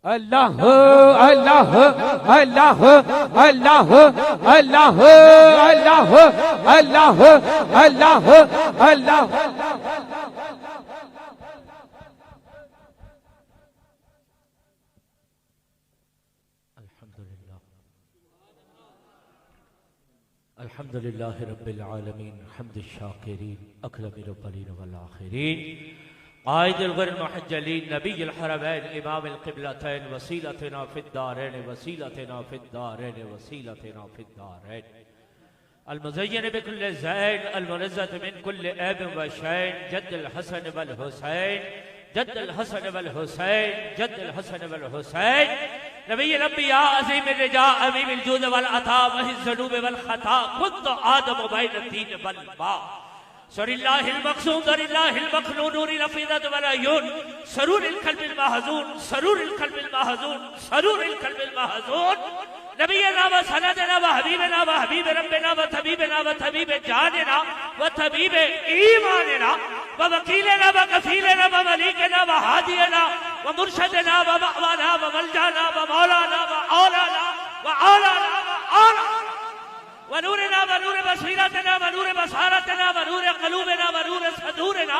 اللہ اللہ اللہ اللہ اللہ اللہ اللہ اللہ اللہ الحمدللہ رب العالمین حمد الشاکرین اکرم الاولین والآخرین قائد الغر المحجلین نبی الحرمین امام القبلتین وسیلتنا فی الدارین وسیلتنا فی الدارین وسیلتنا فی الدارین المزین بکل زین المنزت من کل عیب و شین جد الحسن والحسین جد الحسن والحسین جد الحسن والحسین نبی الانبیاء عظیم الرجاء امیم الجود والعطا وحی الذنوب والخطا خود آدم بین الدین والماء سر اللہ المقصود در اللہ المقنون نور الافیدت والعیون سرور القلب المحزون سرور القلب المحزون سرور القلب المحزون نبینا و سندنا و حبیبنا و حبیب ربنا و طبیبنا و طبیب جاننا و طبیب ایماننا و وکیلنا و کفیلنا و ملیکنا و حادینا و مرشدنا و مأوانا و ملجانا و مولانا و آلانا و آلانا و آلانا ونورنا ونور بصیرتنا ونور بصارتنا ونور قلوبنا ونور صدورنا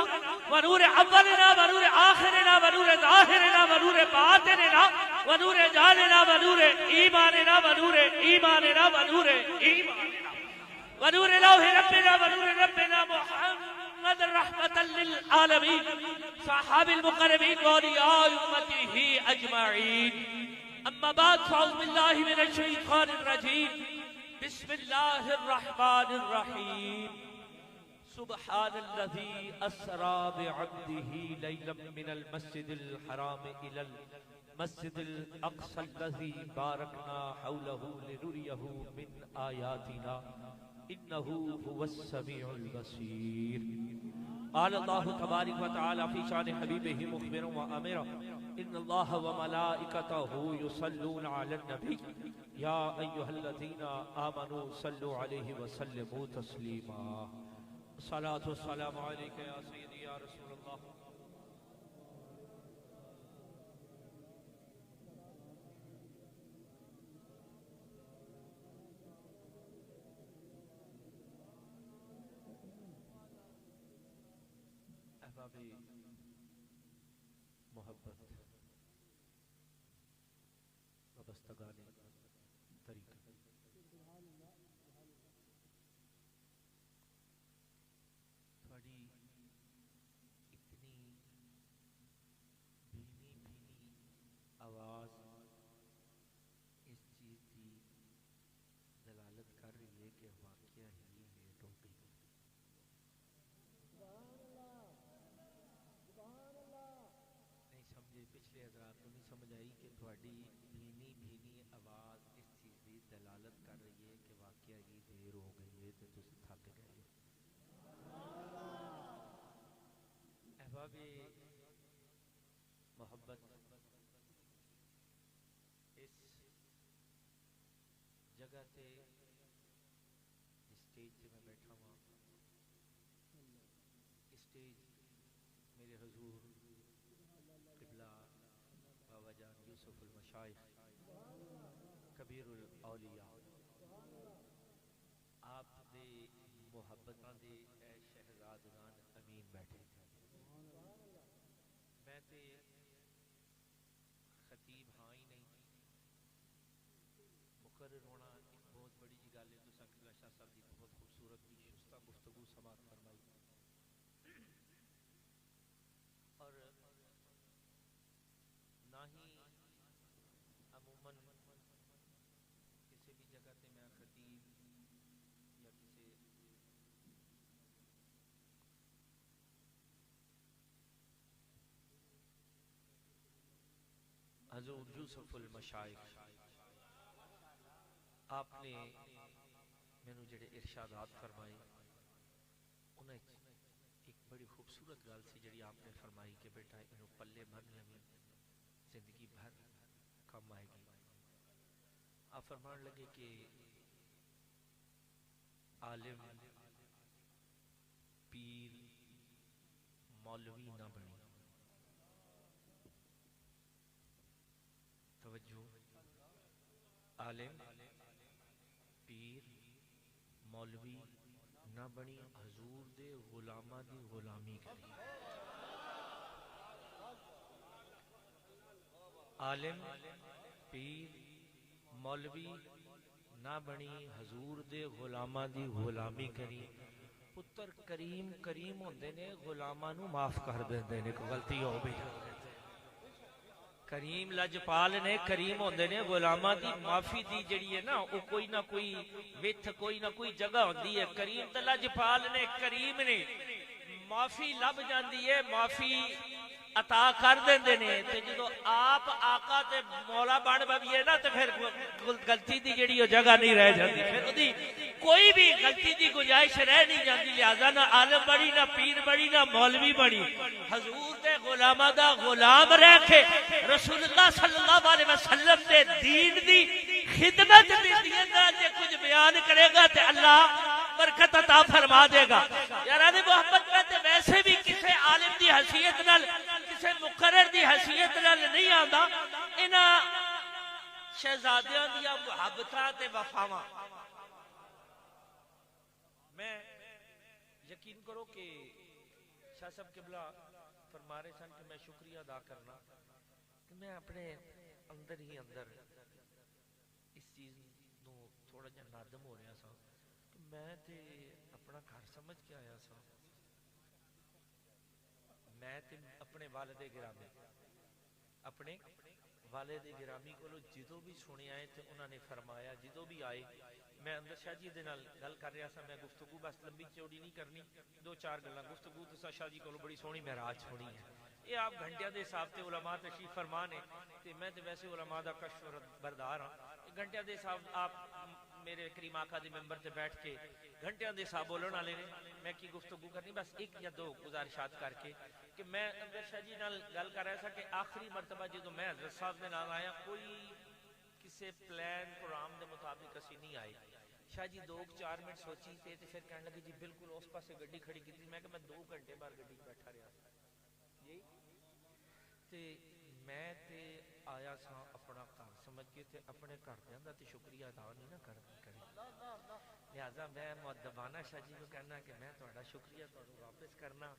ونور اولنا ونور آخرنا ونور ظاہرنا ونور باطننا ونور جالنا ونور ایماننا ونور ایماننا ونور ایماننا ونور لوح ربنا ونور ربنا محمد رحمة للعالمين صحاب المقربين وأولياء أمته أجمعين أما بعد فأعوذ بالله من الشيطان الرجيم بسم الله الرحمن الرحيم سبحان الذي أسرى بعبده ليلا من المسجد الحرام إلى المسجد الأقصى الذي باركنا حوله لنريه من آياتنا إنه هو السميع البصير قال الله تبارك وتعالى في شان حبيبه مخبرا وأمرا إن الله وملائكته يصلون على النبي يا أيها الذين آمنوا صلوا عليه وسلموا تسليما الصلاة والسلام عليك يا سيدي يا رسول الله احباب محبت وابستگان طریقہ تھوڑی اتنی بھینی آواز اس چیز کی دلالت کر رہی ہے کہ واقعہ ہی لیٹ ہو گئی نہیں سمجھے پچھلے حضرات کو نہیں سمجھ آئی کہ تھوڑی بھینی آواز اس چیز کی دلالت کر رہی ہے کہ واقعہ ہی دیر ہو گئی ہے تو تسی تھک گئے احباب محبت اس جگہ تے اسٹیج تے میں بیٹھا ہوں اسٹیج میرے حضور قبلہ بابا جان یوسف المشائخ کبیر الاولیاء آپ دے محبتاں دے اے شہزادگان امین بیٹھے میں تے خطیب ہاں ہی نہیں مقرر ہونا ایک بہت بڑی جی گل ہے تو قبلہ شاہ صاحب دی بہت خوبصورت بھی شستہ گفتگو سماعت فرمائی اور نہ ہی عموماً کسی بھی جگہ تے میں خطیب یا کسی حضور یوسف المشائخ آپ نے مینوں جڑے ارشادات فرمائے انہیں ایک بڑی خوبصورت گل سی جڑی آپ نے فرمائی کہ بیٹا انہوں پلے بن لیں زندگی بھر کم آئے گی آپ فرمان لگے کہ عالم پیر مولوی نہ بنی عالم پیر مولوی نہ بنی حضور دے غلاماں دی غلامی کری عالم پیر مولوی نہ بنی حضور دے غلاماں دی غلامی کری پتر کریم کریم ہوندے نے غلاماں نو معاف کر دیندے نے کوئی غلطی ہو بھی کریم لجپال نے کریم ہوندے نے غلاماں دی معافی دی جڑی ہے نا او کوئی نہ کوئی وتھ کوئی نہ کوئی جگہ ہوندی ہے کریم تے لجپال نے کریم نے معافی لب جاندی ہے معافی عطا کر دیندے نے تے جدوں آپ آقا تے مولا بن بویے نا تے پھر غلطی دی جڑی او جگہ نہیں رہ جاندی پھر اودی کوئی بھی غلطی دی گنجائش رہ نہیں جاندی لہذا نہ عالم بڑی نہ پیر بڑی نہ مولوی بڑی حضور دے غلاماں دا غلام رہ کے رسول اللہ صلی اللہ علیہ وسلم دے دین دی خدمت دی جے کچھ بیان کرے گا تے اللہ برکت عطا فرما دے گا یاران محمد میں تے ویسے بھی کسے عالم دی حیثیت نال کسے مقرر دی حیثیت نال نہیں آندا انہاں شہزادیاں دیا محبتاں تے وفاواں میں یقین کرو کہ شاہ صاحب قبلہ فرما رہے سن کہ میں شکریہ ادا کرنا کہ میں اپنے اندر ہی اندر اس چیز نو تھوڑا جہا نادم ہو رہا سا کہ میں تے اپنا گھر سمجھ کے آیا سا میں تے اپنے والد گرامی کو جدو بھی سنے آئے تے انہوں نے فرمایا جدو بھی آئے میں اندر شاہ جی دے نال گل کر رہا سا میں گفتگو بس لمبی چوڑی نہیں کرنی دو چار گلاں گفتگو تو شاہ جی کو بڑی سونی معراج سنی ہے یہ آپ گھنٹیاں دے حساب تے علماء تشریف فرما نے تے میں تے ویسے علماء دا کشف بردار ہاں گھنٹیاں دے حساب آپ میرے کریم آقا دی ممبر تے بیٹھ کے گھنٹیاں دے حساب بولن والے نے میں کی گفتگو کرنی بس ایک یا دو گزارشات کر کے کہ میں اندر شاہ جی نال گل کر رہا تھا کہ آخری مرتبہ جدو میں حضرت صاحب دے نال آیا کوئی کسے پلان پروگرام دے مطابق اسی نہیں آئے شاہ جی 2-4 منٹ سوچی تے پھر کہنے لگے جی بالکل اس پاسے گڈی کھڑی کی میں کہ میں 2 گھنٹے بعد گڈی بیٹھا رہا یہی تے میں تے آیا سا اپنا گھر سمجھ کے تے اپنے گھر دا تے شکریہ ادا نہیں نہ کری لہذا میں مؤدبانہ شاہ جی کو کہنا کہ میں تہاڈا شکریہ تہاڈوں واپس کرنا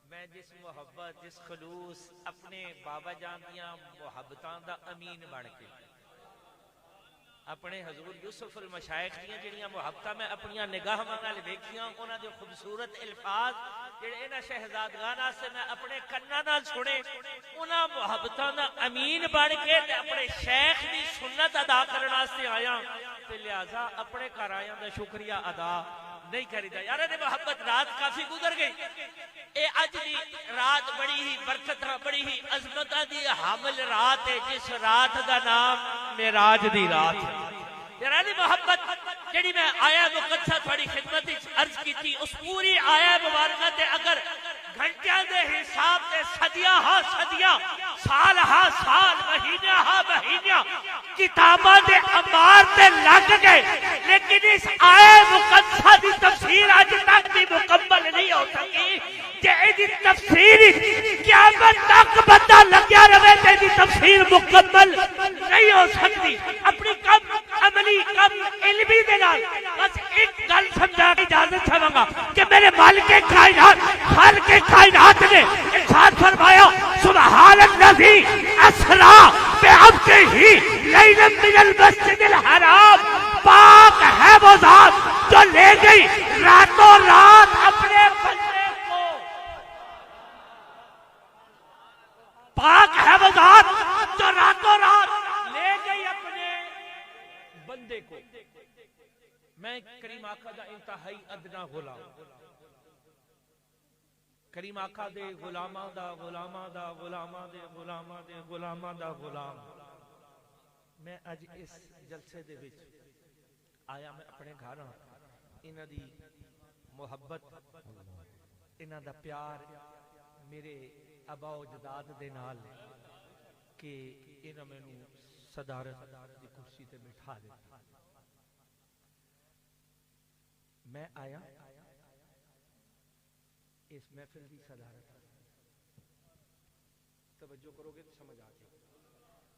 میں جس محبت جس خلوص اپنے بابا جان دیاں محبتاں دا امین بن کے اپنے حضور یوسف المشائخ دیاں جڑیاں محبتاں میں اپنیاں نگاہاں نال ویکھیاں انہاں دے خوبصورت الفاظ جڑے انہاں شہزادگاں سے میں اپنے کناں نال سنے انہاں محبتاں دا امین بن کے تے اپنے شیخ دی سنت ادا کرن واسطے آیا تے لہذا اپنے گھر آیاں دا شکریہ ادا نہیں کریدا یار نے محبت رات کافی گزر گئی اے اج دی رات بڑی ہی برکت بڑی ہی عظمتاں دی حامل رات ہے جس رات دا نام معراج دی رات ہے یار نے محبت جڑی میں آیا مقدسہ تھوڑی خدمت وچ عرض کیتی اس پوری آیا مبارکہ تے اگر گھنٹیاں دے حساب تے صدیاں ہاں صدیاں سال ہاں سال مہینہ ہاں مہینہ کتاباں دے انبار تے لگ گئے لیکن اس آئے مقدسہ دی تفسیر آج تک بھی مکمل نہیں ہو سکی کہ ایدی تفسیر قیامت تک بندہ لگیا رہے تے ایدی تفسیر مکمل نہیں ہو سکتی اپنی کم عملی کم علمی دے نال بس ایک گل سمجھا کی اجازت چاہوں گا کہ میرے مالک کائنات خالق کائنات نے ارشاد فرمایا سبحان الذی اسری بعبدہ لیلا من المسجد الحرام پاک ہے وہ ذات جو لے گئی راتوں رات اپنے بندے کو پاک ہے وہ ذات جو راتوں رات لے گئی اپنے بندے کو میں کریم آقا دا انتہائی ادنا غلام کریم آقا دے غلاماں دا غلاماں دا غلاماں دے غلاماں دے غلاماں دا غلام میں اج اس جلسے دے وچ آیا میں اپنے گھر ہاں انہاں دی محبت انہاں دا پیار میرے ابا و اجداد دے نال کہ انہاں مینوں صدارت دی کرسی تے بٹھا دتا میں آیا اس محفل کی صدارت توجہ کرو گے تو سمجھ آ جائے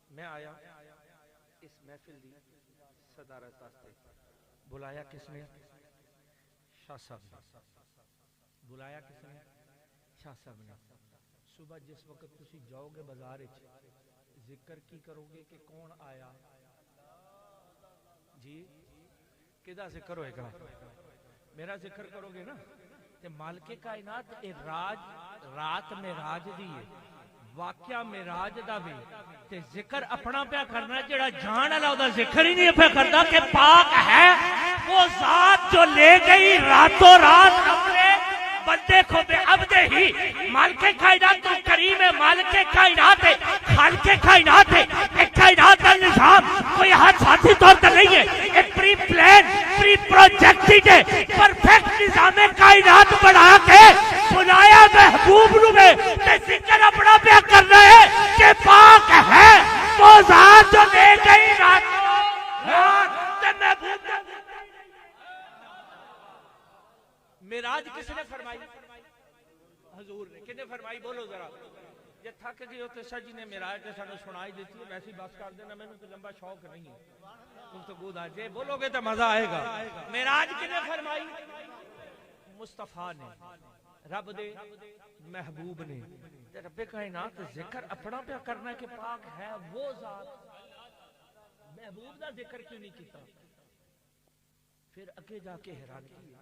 میں آیا اس محفل دی صدارت واسطے بلایا کس نے؟ شاہ صاحب نے بلایا، کس نے؟ شاہ صاحب نے۔ صبح جس وقت تسی جاؤ گے بازار ذکر کی کرو گے کہ کون آیا؟ جی کدا ذکر ہوئے گا؟ میرا ذکر کرو گے نا تے مالک کائنات اے رات معراج دی ہے، واقعہ معراج دا بھی تے ذکر اپنا پیا کرنا، جڑا جان والا دا ذکر ہی نہیں پیا کردا کہ پاک ہے وہ ذات جو لے گئی راتوں رات اپنے بندے کو بے عبدہ ہی۔ مالک کائنات تو کریم ہے، مالک کائنات ہے، خالق کائنات ہے۔ ایک کائنات کا نظام کوئی حادثاتی طور پر نہیں ہے، ایک پری پلان پری پروجیکٹڈ ہے، پرفیکٹ نظام کائنات بنا کے بنایا محبوب نو میں تے ذکر اپنا پیا کرنا ہے کہ پاک ہے وہ ذات جو لے گئی راتوں رات تے محبوب۔ معراج کس نے فرمائی؟ حضور نے۔ کنے فرمائی؟ بولو ذرا۔ یہ تھک گئی ہوتے سر جی نے معراج کے سانو سنائی دیتی ہے، ویسی بات کر دینا، میں نے تو لمبا شوق نہیں ہے گفتگو دا، جے بولو گے تو مزہ آئے گا۔ معراج کنے فرمائی؟ مصطفیٰ نے، رب دے محبوب نے۔ رب کائنات ذکر اپنا پیا کرنا کہ پاک ہے وہ ذات، محبوب دا ذکر کیوں نہیں کیتا؟ پھر اگے جا کے حیران کیا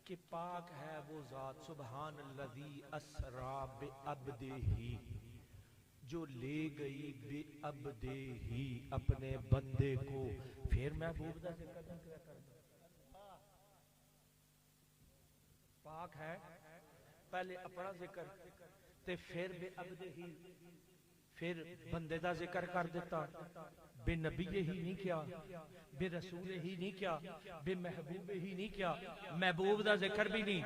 کہ پاک ہے وہ ذات سبحان الذی اسرا بعبدہ ہی، جو لے گئی بے عبدہ ہی اپنے بندے کو۔ پھر محبوب دا ذکر کیا کرنا؟ پاک ہے پہلے اپنا ذکر تے پھر بے عبدہ ہی، پھر بندے دا ذکر کر دیتا، بے نبی ہی نہیں کیا، بے رسول ہی نہیں کیا، بے محبوب ہی نہیں کیا۔ محبوب دا ذکر بھی نہیں،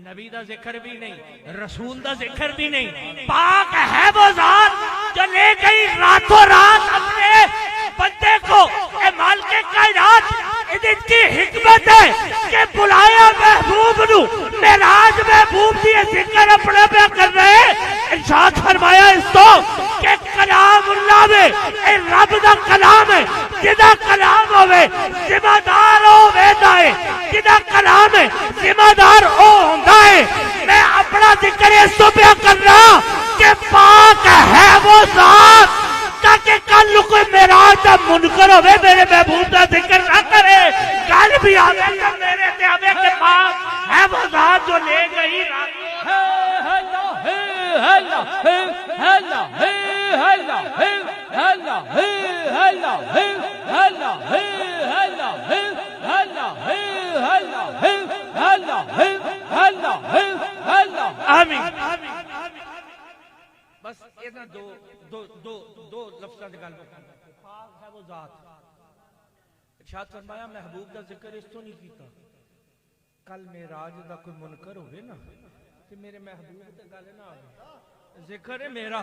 نبی دا ذکر بھی نہیں، رسول دا ذکر بھی نہیں۔ پاک ہے وہ ذات جو لے گئی راتوں رات اپنے بندے کو۔ اے مالک کائنات ان کی حکمت ہے کہ بلایا محبوب نو معراج محبوب دی ذکر اپنے پہ کر رہے۔ ارشاد فرمایا اس تو کہ کلام اللہ میں اے رب دا کلام ہے، جدا کلام ہوئے ذمہ دار ہوئے دائے، جدا کلام ہے ذمہ دار ہو ہوندہ ہے۔ میں اپنا ذکر اس تو پہ کر رہا کہ پاک ہے وہ ذات، تاکہ کل کوئی معراج دا منکر ہوئے میرے محبوب دا ذکر نہ کرے، کل بھی آوے کہ میرے تے آوے کہ پاک ہے وہ ذات جو لے گئی رات۔ بس اتنا دو لفظاں دی گل پاک ہے وہ ذات۔ ارشاد فرمایا محبوب دا ذکر اس تو نہیں کیتا، کل معراج دا کوئی منکر ہوئے نا کہ میرے محبوب تے گل نہ ہوئے۔ ذکر ہے میرا،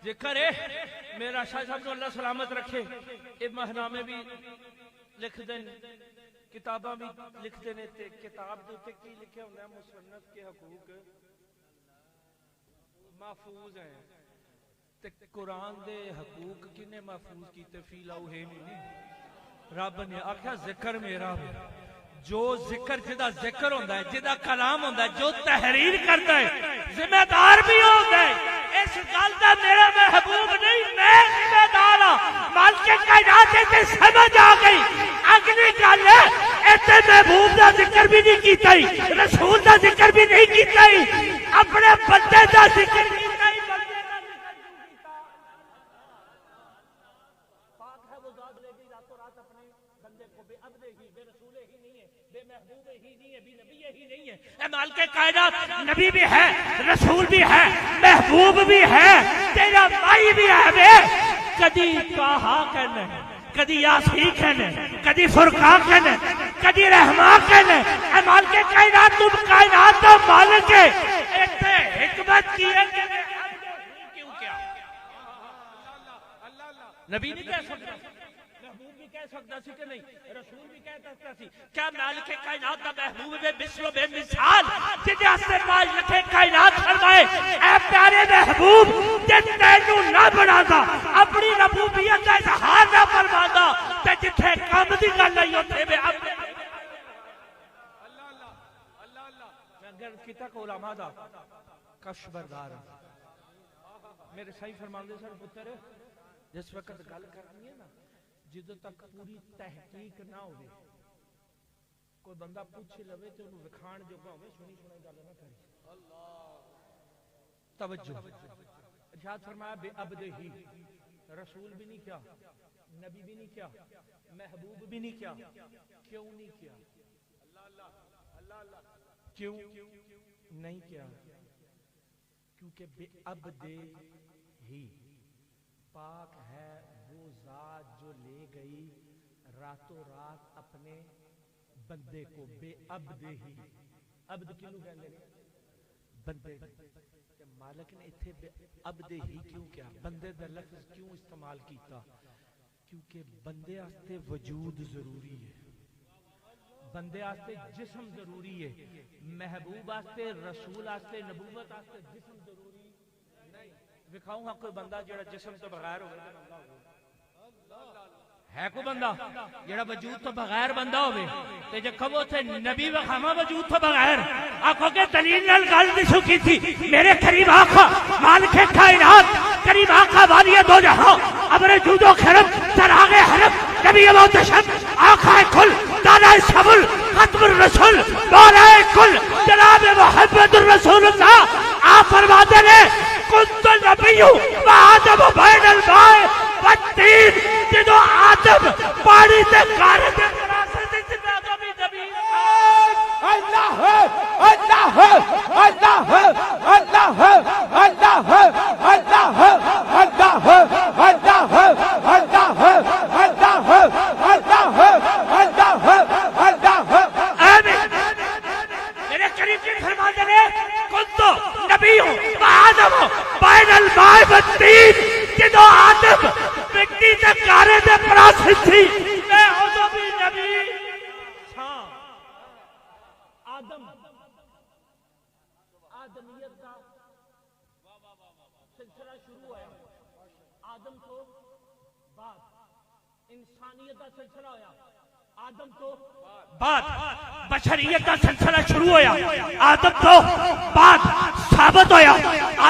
ذکر ہے میرا۔ شاہ صاحب اللہ سلامت رکھے، اے مہنامے بھی لکھ دیں، کتاباں بھی لکھ دیں، تے کتاب دے تے کی لکھے ہوندے ہیں؟ مصنف کے حقوق محفوظ ہیں، تے قرآن دے حقوق کنے محفوظ کیتے؟ فی لوح محفوظ۔ رب نے آکھا ذکر میرا، جو ذکر جدا ذکر ہوندہ ہے، جدا کلام ہوندہ ہے، جو تحریر کرتا ہے، ذمہ دار بھی ہوندہ ہے۔ اس گل دا میرا محبوب نہیں، میں ذمہ دار ہوں۔ مالک کائنات تے سمجھ آ گئی۔ اگلی گل ہے ایتھے محبوب دا ذکر بھی نہیں کیتا ہی، رسول دا ذکر بھی نہیں کیتا ہی، اپنے بندے دا ذکر کیتا ہی۔ پاک ہے وہ ذات لے گئی راتوں رات اپنے بندے کو، بے عبدہ ہی، بے رسول ہی نہیں ہے، بے محبوب ہی نہیں ہے، بے نبی ہی نہیں ہے۔ اے مالک کائنات نبی بھی ہے، رسول بھی ہے، محبوب بھی ہے، تیرا بھائی بھی ہے۔ بے کدی طٰہٰ کہنے، کدی یاسین کہنے، کدی فرقان کہنے، کدی رحمان کہنے۔ اے مالک کائنات تم کائنات کا مالک ہے، ایتھے حکمت کی ہے کہ کیوں کیا؟ نبی نہیں کہہ سکتا، محبوب بھی کہہ سکتا سی کہ نہیں، رسول بھی کہہ سکتا سی۔ کیا مالک کائنات کا محبوب بے مثل و بے مثال جدے آستے پاس لکھے کائنات فرمائے اے پیارے محبوب جن تینوں نہ بنا دا، اپنی ربوبیت کا اظہار نہ فرماندا تے جتھے کم دی گل آئی اوتھے بے اب میں اگر کتا کو علماء دا کش بردار میرے صحیح فرماندے سر پتر جس وقت گل کرنی ہے نا جدوں تک پوری تحقیق نہ ہوے کوئی بندہ پوچھ لوے تے انہوں وکھان جو ہوے سنی سنائی گل نہ کرے توجہ ارشاد فرمایا بے عبدہ ہی رسول بھی نہیں کیا نبی بھی نہیں کیا محبوب بھی نہیں کیا کیوں نہیں کیا کیوں نہیں کیا کیونکہ بے عبدہ ہی پاک ہے وہ ذات جو لے گئی راتوں رات اپنے بندے کو بے عبدہ ہی عبد کیوں کہندے نے بندے کہ مالک نے اتھے بے عبدہ ہی کیوں کیا بندے دا لفظ کیوں استعمال کیتا کیونکہ بندے آستے وجود ضروری ہے بندے آستے جسم ضروری ہے محبوب آستے رسول آستے نبوت آستے جسم ضروری نہیں دکھاؤں ہاں کوئی بندہ جڑا جسم تو بغیر ہوگا ہے کوئی بندہ جڑا وجود تو بغیر بندہ ہوئے تے جے کبو تھے نبی و خامہ وجود تو بغیر آنکھوں کے دلیل نال گل دی سکی تھی میرے قریب آقا مالک کائنات قریب آقا والی دو جہاں ابر جود و خرم چراغ حرم نبی محتشم آقا کل دانا شبل ختم الرسول مولا کل جناب محمد الرسول اللہ آپ فرماتے نے کنت نبیو و آدم بین الماء والتین جدو آدم پانی تے کارے تے تراسے تے جنہ نبی نبی اللہ اللہ اللہ اللہ اللہ اللہ اللہ میرے قریب کی فرما دے کنت نبی ہوں آدم بین الماء والتین جدو آدم مٹی تے کارے تے تراسے تھی میں ادو بھی نبی آدمیت کا سلسلہ شروع ہوا آدم تو بعد انسانیت کا سلسلہ ہوا آدم تو بعد بشریت کا سلسلہ شروع ہوا آدم تو بعد ثابت ہوا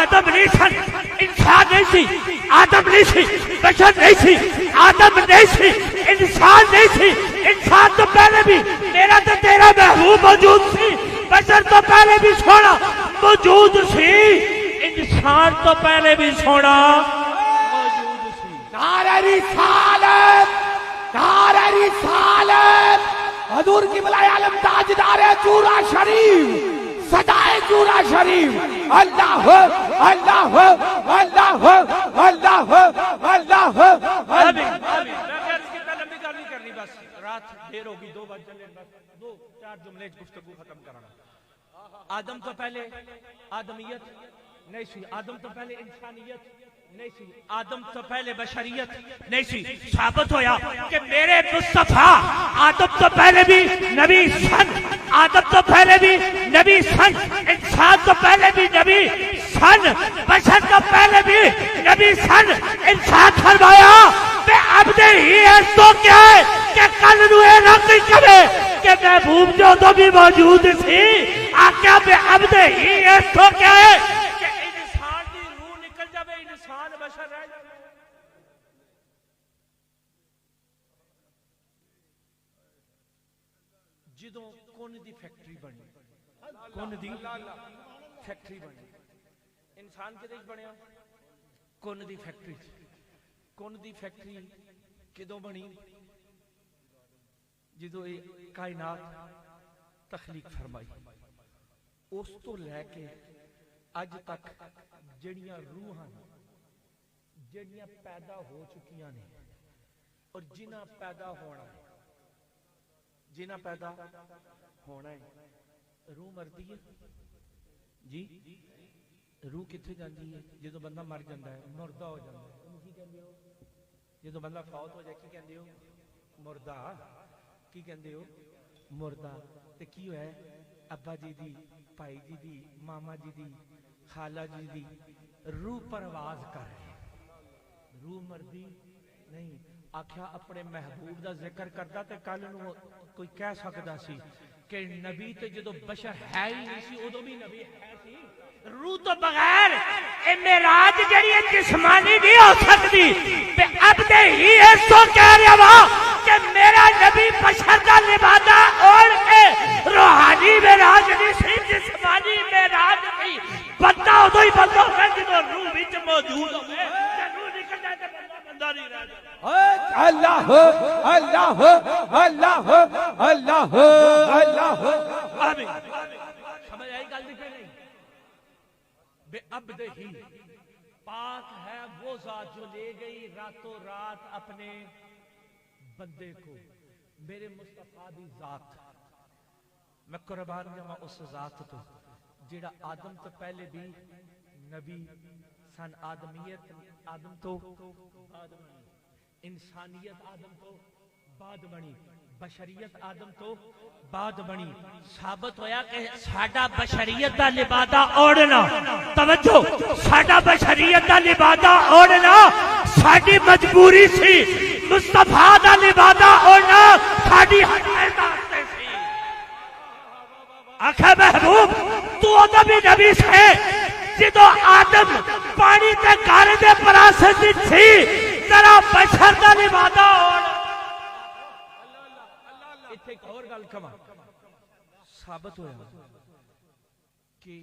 آدم نہیں سن انسان نہیں سی آدم نہیں سی بشر نہیں سی آدم نہیں سی انسان نہیں سی انسان تو پہلے بھی میرا تو تیرا محبوب موجود سی بشر تو پہلے بھی سونا موجود سی انسان تو پہلے بھی سونا موجود سی نعرہ رسالت نعرہ رسالت حضور کی بلائے عالم تاجدار چورا شریف صدائے چورا شریف اللہ اللہ اللہ اللہ اللہ رات دیر ہوگی 2 بج چلے بس 2-4 جملے گفتگو ختم کرانا آدم تو پہلے آدمیت نہیں سی آدم تو پہلے انسانیت نہیں سی آدم تو پہلے بشریت نہیں سی ثابت ہویا کہ میرے مصطفیٰ آدم تو پہلے بھی نبی سن آدم تو پہلے بھی نبی سن انسان تو پہلے بھی نبی سن بشر تو پہلے بھی نبی سن انسان فرمایا بے عبدہ ہی ہے تو کیا ہے کہ کل نوے رکھ کرے کہ محبوب جو تو بھی موجود تھی آقا بے عبدہ ہی ہے تو کیا ہے کہ انسان دی روح نکل جائے انسان بشر رہ جائے جدوں کون دی فیکٹری بنی کون دی فیکٹری بنی انسان کدے بنیا کون دی فیکٹری کون دی فیکٹری کدوں بنی جدو کائنات تخلیق فرمائی اس تو لے کے اج تک جڑیاں روحاں جڑیاں پیدا ہو چکیاں نے اور جنہ پیدا ہونا ہے جنہ پیدا ہونا ہے روح مردی ہے جی روح کتنے جاندی ہے جدو بندہ مر جاندہ ہے مردہ ہو جاندہ ہے کی کہندے ہو جدو بندہ فوت ہو جائے کی کہندے ہو مردہ کی کہندے ہو مردہ تے کی ہے ابا جی دی بھائی جی دی ماما جی دی خالہ جی دی روح پرواز کر رہے روح مردی نہیں آکھیا اپنے محبوب دا ذکر کردا تے کل نو کوئی کہہ سکدا سی کہ نبی تے جدو بشر ہے ہی نہیں سی ادو بھی نبی ہے سی روح تو بغیر اے معراج جڑی جسمانی نہیں ہو سکتی تے اب تے ہی اس تو کہہ رہا وا کہ میرا نبی بشر دا لبادہ اوڑھ کے روحانی معراج نہیں سی جسمانی معراج نہیں بندہ ادو ہی بندہ ہوگا جدو روح وچ موجود ہوئے تے روح نکل جائے تے بندہ نہیں رہ جائے اللہ اللہ اللہ اللہ اللہ آمین سمجھ آئی گل نہیں نہیں بے عبد ہی پاک ہے وہ ذات جو لے گئی راتوں رات اپنے بندے کو میرے مصطفیٰ دی ذات میں قربان جاواں اس ذات تو جیڑا آدم تو پہلے بھی نبی سن آدمیت آدم تو بعد بنی انسانیت آدم تو بعد بنی بشریت آدم تو بعد بنی ثابت ہویا کہ ساڈا بشریت دا لبادہ اوڑھنا توجہ ساڈا بشریت دا لبادہ اوڑھنا ساڈی مجبوری سی مصطفیٰ دا لبادہ اوڑھنا ساڈی ہدایت واسطے سی آخر محبوب تو ادھا بھی نبی سے جدو آدم پانی تے گارے دے پراسے تھی ذرا بشر دا لبادہ اوڑھ اتھے ایک اور گل کما ثابت ہویا کہ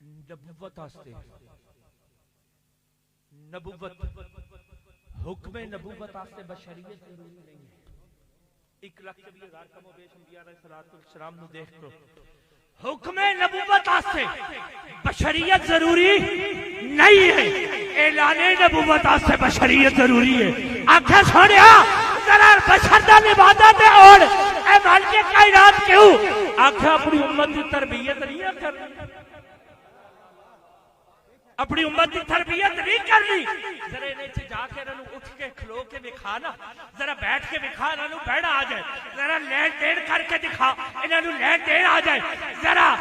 نبوت آستے نبوت حکم نبوت آستے بشریت ضروری نہیں ہے 1,24,000 کم و بیش انبیاء علیہ السلام نو دیکھ کرو حکم نبوت آستے بشریت ضروری نہیں ہے اعلان نبوت آستے بشریت ضروری ہے آنکھیں سوڑیا ذرا بشر دا لبادہ دے اوڑ اے مالک کائنات کیوں آنکھیں اپنی امت کی تربیت نہیں کرنی اپنی امت کی تربیت نہیں کرنی ذرا انہیں جا کے انہوں اٹھ کے کھلو کے دکھانا ذرا بیٹھ کے دکھا انہوں بیٹھ آ جائے ذرا لین دین کر کے دکھا انہوں لین دین آ جائے ذرا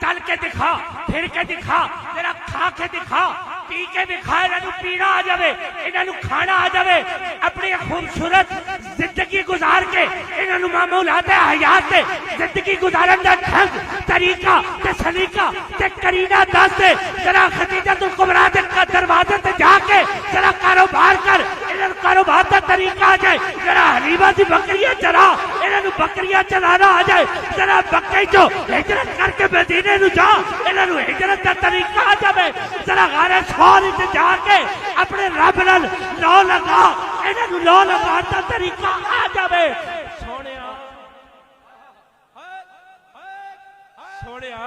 تل کے دکھا پھر کے دکھا ذرا کھا کے دکھا پی کے دکھا انہوں پینا آ جائے انہوں کھانا آ جائے اپنی خوبصورت زندگی گزار کے انہوں معمولات حیات سے زندگی گزارن دا ڈھنگ طریقہ تے سلیقہ تے کرینہ دس دے ذرا خدیجہ الکبریٰ دے دروازے تے جا کے ذرا کاروبار کر انہوں کاروبار دا طریقہ آ جائے ذرا حلیمہ دی بکریاں چرا انہوں بکریاں چلانا آ جائے ذرا بکری جو ہجرت کر کے مدینے نو جا انہوں ہجرت دا طریقہ آ جائے ذرا غار سوری تے جا کے اپنے رب نال لو لگا انہوں لو لگا دا طریقہ آ جائے سونیا سونیا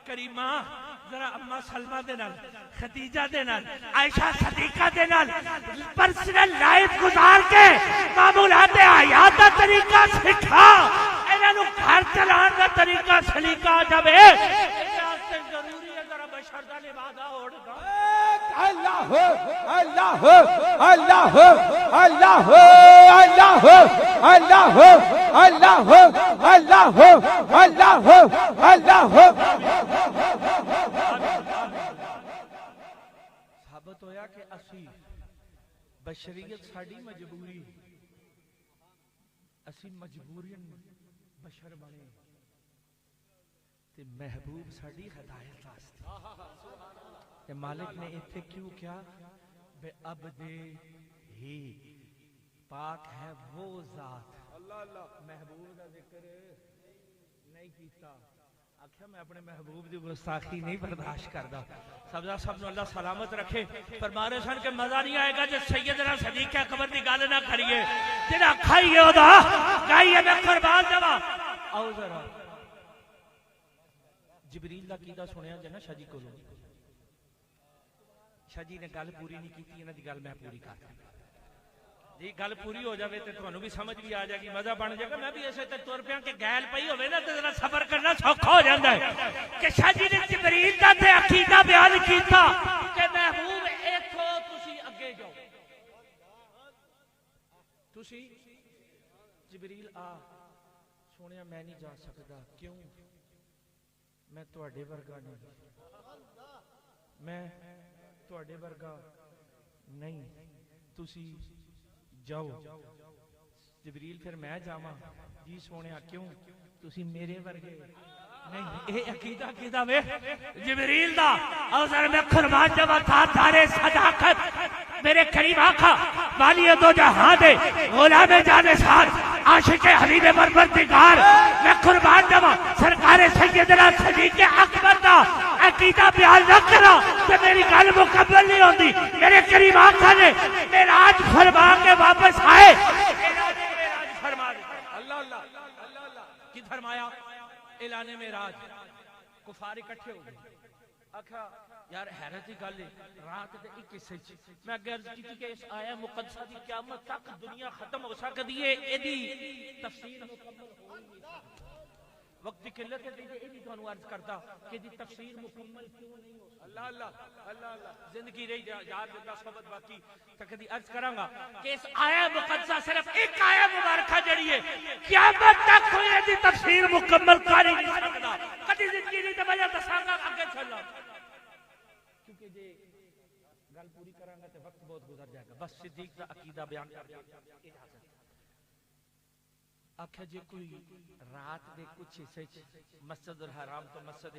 کریمہ ذرا اما سلمہ دے نال خدیجہ دے نال عائشہ صدیقہ دے نال پرسنل لائف گزار کے معمولات حیات دا طریقہ سکھا انہوں گھر چلان دا طریقہ سلیقہ جبے ضروری ہے ذرا بشر دا لبادہ اوڑھنا اللہ اللہ اللہ اللہ اللہ اللہ اللہ اللہ اللہ ثابت ہویا کہ اسی بشریت ساڑی مجبوری اسی مجبورین بشر بنے تے محبوب ساڑی ہدایت واسطے مالک نے اتھے کیوں کیا بے عبد ہی پاک ہے وہ ذات محبوب کا ذکر نہیں کیتا آخیا میں اپنے محبوب دی گستاخی نہیں برداشت کردا سبزہ سب نو اللہ سلامت رکھے فرمانے سن کے مزہ نہیں آئے گا جس سیدنا صدیق اکبر دی گل نہ کریے جنہاں کھائیے او دا گائیے میں قربان جاواں آؤ ذرا جبریل دا کیدا سنیا جے نا شاہ جی کولوں شاہ جی نے گل پوری نہیں کیتی انہاں دی گل میں پوری کر دوں جی گل پوری ہو جاوے تے تھانوں بھی سمجھ بھی آ جائے گی مزہ بن جائے گا میں بھی ایسے تے تر پیاں کہ گیل پئی ہوے نا تے ذرا صبر کرنا سوکھا ہو جاندا ہے کہ شاہ جی نے جبریل دا تے عقیدہ بیان کیتا کہ محبوب ایتھوں تسی اگے جاؤ تسی جبریل آ سونیا میں نہیں جا سکدا کیوں میں تواڈے ورگا نہیں میں تواڈے ورگا نہیں تسی جاؤ جبریل پھر میں جاواں جی سونیا کیوں تسی میرے ورگے نہیں اے عقیدہ کیدا وے جبریل دا او ذرا میں قربان جاواں تھا تارے صداقت میرے کریم آقا والی دو جہاں دے غلام جان ساتھ عاشق حبیب پروردگار میں قربان جاواں سرکار سیدنا صدیق اکبر دا عقیدہ بیان نہ کرا کہ میری گل مکمل نہیں ہوندی میرے کریم آقا نے معراج فرما کے واپس آئے معراج فرما دے اللہ اللہ اللہ اللہ کی فرمایا اعلان معراج کفار اکٹھے ہو گئے آکھا یار حیرت کی گل ہے رات دے ایک حصے میں اگے عرض کی کہ اس آیا مقدسہ دی قیامت تک دنیا ختم ہو سکتی ہے ایدی تفسیر مکمل ہو وقت کی قلت ہے یہ بھی تھانوں عرض کرتا کہ دی تفسیر مکمل کیوں نہیں ہو اللہ اللہ اللہ اللہ زندگی رہی یاد دیتا صحبت باقی تک دی عرض کراں گا کہ اس آیا مقدسہ صرف ایک آیا مبارکہ جڑی ہے قیامت تک کوئی دی تفسیر مکمل کر نہیں سکتا کدی زندگی نہیں تے وجہ دساں گا اگے چلا کیونکہ جے گل پوری کراں گا تے وقت بہت گزر جائے گا بس صدیق دا عقیدہ بیان کر دیا اجازت آکھا جے کوئی رات دے کچھ حصے مسجد الحرام تو مسجد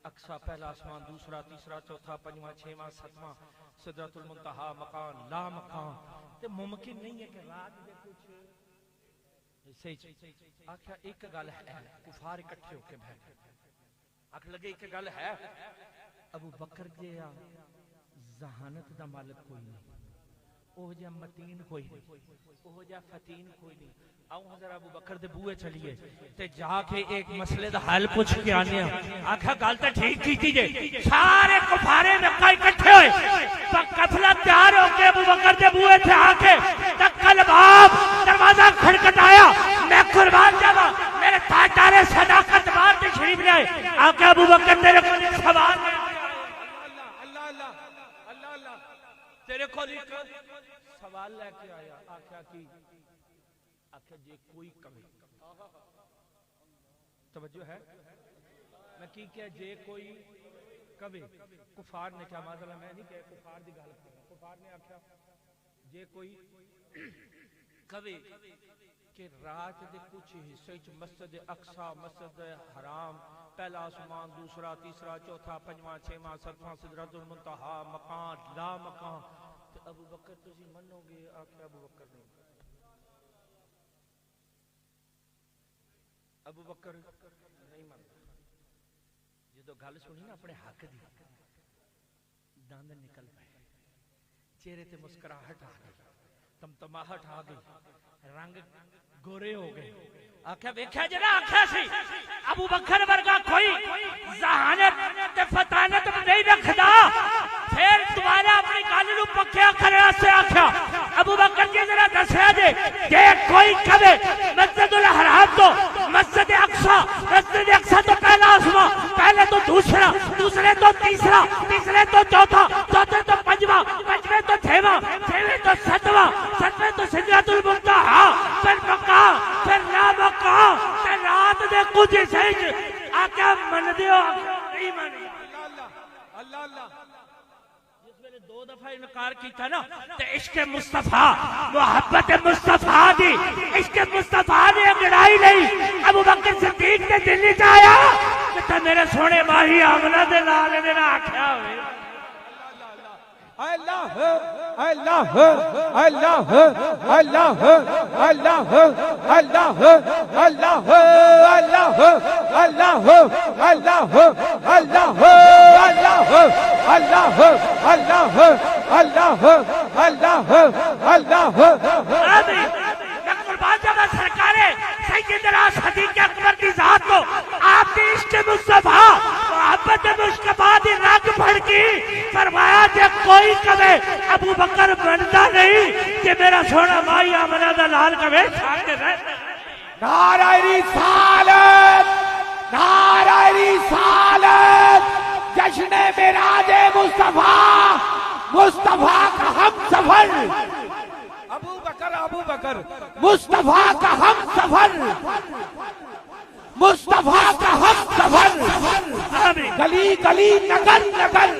اقصی پہلا آسمان دوسرا تیسرا چوتھا پنجواں چھواں ستواں سدرۃ المنتہا مکان لا مکان تے ممکن نہیں ہے کہ رات دے کچھ حصے آکھا ایک گل ہے کفار اکٹھے ہو کے بیٹھے آکھ لگے ایک گل ہے ابو بکر جیا ذہانت دا مالک کوئی نہیں اوہ جا متین کوئی نہیں اوہ جا فتین کوئی نہیں آؤں حضر ابو بکر دے بوئے چلیے تے جا کے ایک مسئلے دا حل پوچھ کے آنے آکھا گالتا ٹھیک کی تیجے سارے کفارے میں کئی کٹھے ہوئے قفلہ تیار ہو کے ابو بکر دے بوئے تھے آکے تکل باب دروازہ کھڑکٹایا میں قربان جاوا میرے تاجدار صداقت بار تے شریف لے آئے آکے ابو بکر تیرے کو سوال تیرے کو سوال لے کے آیا آکھا کی آکھا جے کوئی کمی توجہ ہے میں کی کیا جے کوئی کبھی کفار نے کیا معذرہ میں نہیں کہا کفار دی گل کرنا کفار نے آکھا جے کوئی کبھی کہ رات دے کچھ حصے مسجد اقصی مسجد حرام پہلا آسمان دوسرا تیسرا چوتھا پنجواں چھواں ستواں سدرۃ المنتہا مکان لا مکان تے ابو بکر تسی منو گے آکھا ابو بکر نہیں ابو بکر نہیں مانتا جدو گل سنی نا اپنے حق دی دند نکل پائے چہرے تے مسکراہٹ آ گئی تمتماہٹ آ گئی رنگ گورے ہو گئے آکھا ویکھیا جڑا آکھیا سی ابو بکر ورگا کوئی ذہانت تے فطانت نہیں رکھدا پھر دوبارہ اپنی گل نو پکیا کرنے سے آکھیا ابو بکر جی ذرا دسیا جے کوئی کہے مسجد الحرام تو مسجد اقصی مسجد اقصی تو پہلا آسمان پہلے تو دوسرا دوسرے تو تیسرا تیسرے تو چوتھا چوتھے تو پنجواں پنجویں تو چھواں چھویں تو ستواں ستویں تو سدرۃ المنتہا پھر مکان پھر لا مکان پھر رات دے کچھ حصے آکھا من دیو نہیں مانی اللہ اللہ اللہ جس میں نے دو دفعہ انکار کیتا نا تے عشق مصطفیٰ محبت مصطفیٰ دی عشق مصطفیٰ نے اگڑائی نہیں ابو بکر صدیق نے دل نہیں چاہیا کہ تے میرے سونے ماہی آمنہ دے لال نے نہ آکھیا ہوئے اللہ اللہ اللہ اللہ اللہ اللہ اللہ اللہ اللہ اللہ اللہ اللہ سرکار سیدنا صدیق اکبر کی ذات کو آپ کی عشق مصطفیٰ محبت مصطفیٰ دی رنگ پھڑکی فرمایا کہ کوئی کبھی ابو بکر بنتا نہیں کہ میرا سونا مائی آمنہ دا لال کبھی چھاکتے رہتے نعرہ رسالت نعرہ رسالت جشن معراج مصطفیٰ مصطفیٰ کا ہم سفر ابو بکر مصطفیٰ کا ہم سفر مصطفیٰ کا ہم سفر گلی گلی نگر نگر